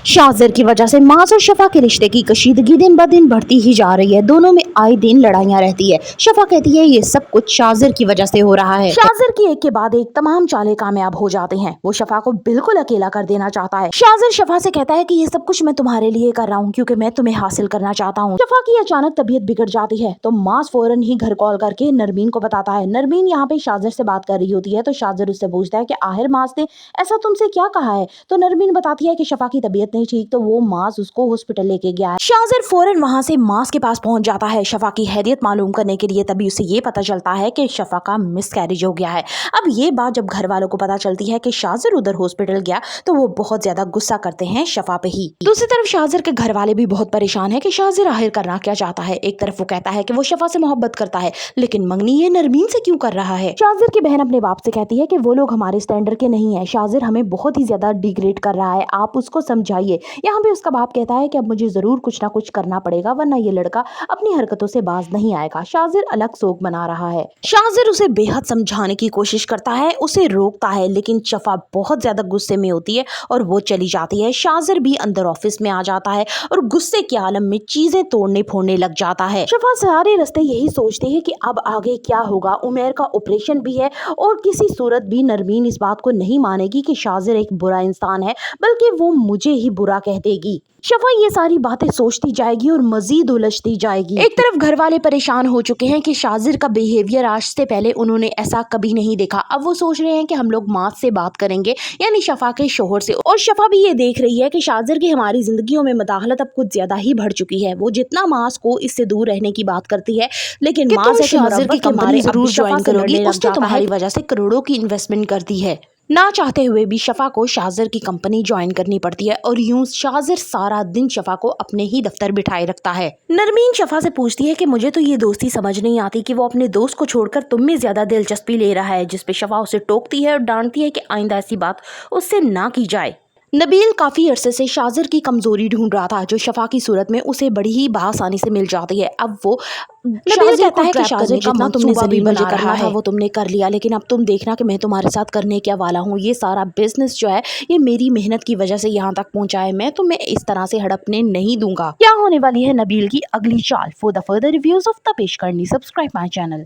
शाज़र की वजह से माज और शफा के रिश्ते की कशीदगी दिन ब दिन बढ़ती ही जा रही है। दोनों में आए दिन लड़ाइयाँ रहती है। शफा कहती है ये सब कुछ शाज़र की वजह से हो रहा है। शाज़र की एक के बाद एक तमाम चालें कामयाब हो जाती हैं। वो शफा को बिल्कुल अकेला कर देना चाहता है। शाज़र शफा से कहता है कि ये सब कुछ मैं तुम्हारे लिए कर रहा हूँ क्योंकि मैं तुम्हें हासिल करना चाहता हूँ। शफा की अचानक तबीयत बिगड़ जाती है तो माज फौरन ही घर कॉल करके नरमीन को बताता है। नरमीन यहाँ पे शाज़र से बात कर रही होती है तो शाज़र उससे पूछता है कि आखिर माज ने ऐसा तुमसे क्या कहा है। तो नरमीन बताती है कि शफा की तबीयत नहीं ठीक तो वो माज उसको हॉस्पिटल लेके गया है। शाज़र फौरन वहां से माज के पास पहुंच जाता है शफा की हैसियत मालूम करने के लिए। तभी उसे ये पता चलता है कि शफा का मिसकैरेज हो गया है। अब ये बात जब घर वालों को पता चलती है कि शाज़र उधर हॉस्पिटल गया तो वो बहुत ज्यादा गुस्सा करते हैं शफा पे ही। दूसरी तरफ शाज़र के घर वाले भी बहुत परेशान है कि शाज़र आखिर करना क्या चाहता है। एक तरफ वो कहता है कि वो शफा से मोहब्बत करता है लेकिन मंगनी ये नरमीन से क्यों कर रहा है। शाज़र की बहन अपने बाप से कहती है कि वो लोग हमारे स्टैंडर्ड के नहीं है। शाज़र हमें बहुत ही ज्यादा डिग्रेड कर रहा है, आप उसको समझाइए। यहाँ पे उसका बाप कहता है कि अब मुझे जरूर कुछ ना कुछ करना पड़ेगा वरना ये लड़का अपनी हरकतों से बाज नहीं आएगा। शाज़र अलग सोग बना रहा है। शाज़र उसे बेहद समझाने की कोशिश करता है, उसे रोकता है लेकिन शफा बहुत ज्यादा गुस्से में होती है और वो चली जाती है। शाज़र भी अंदर ऑफिस में आ जाता है और गुस्से के आलम में चीजें तोड़ने फोड़ने लग जाता है। शफा सारे रास्ते यही सोचती है कि अब आगे क्या होगा। उमेर का ऑपरेशन भी है और किसी सूरत भी नरमीन इस बात को नहीं मानेगी कि शाज़र एक बुरा इंसान है बल्कि वो मुझे ही बुरा कह देगी। शफा ये सारी बातें सोचती जाएगी और मजीद उलझती जाएगी। एक तरफ घर वाले परेशान हो चुके हैं कि शाज़र का बिहेवियर आज से पहले उन्होंने ऐसा कभी नहीं देखा। अब वो सोच रहे हैं कि हम लोग माज से बात करेंगे यानी शफा के शोहर से। और शफा भी ये देख रही है कि शाज़र की हमारी जिंदगियों में मदाखलत अब कुछ ज्यादा ही बढ़ चुकी है। वो जितना माज को इससे दूर रहने की बात करती है लेकिन माज शाज़र की कंपनी जरूर ज्वाइन करोगी, उसने तुम्हारी वजह से करोड़ों की इन्वेस्टमेंट कर दी है। ना चाहते हुए भी शफा को शाज़र की कंपनी ज्वाइन करनी पड़ती है और यूं शाज़र सारा दिन शफा को अपने ही दफ्तर बिठाए रखता है। नरमीन शफा से पूछती है कि मुझे तो ये दोस्ती समझ नहीं आती कि वो अपने दोस्त को छोड़कर तुम में ज्यादा दिलचस्पी ले रहा है, जिस पे शफा उसे टोकती है और डांटती है कि आइंदा ऐसी बात उससे ना की जाए। नबील काफी अरसे से शाज़र की कमजोरी ढूंढ रहा था जो शफा की सूरत में उसे बड़ी ही बआसानी से मिल जाती है। अब वो नबील कहता है कि शाज़र जितना तुमने ज़मीन मुझे करना था वो तुमने कर लिया, लेकिन अब तुम देखना कि मैं तुम्हारे साथ करने क्या वाला हूँ। ये सारा बिजनेस जो है ये मेरी मेहनत की वजह से यहाँ तक पहुँचा है, मैं तुम्हें इस तरह से हड़पने नहीं दूंगा। क्या होने वाली है नबील की अगली चाल? For the further reviews of Tapesh करनी, सब्सक्राइब माई चैनल।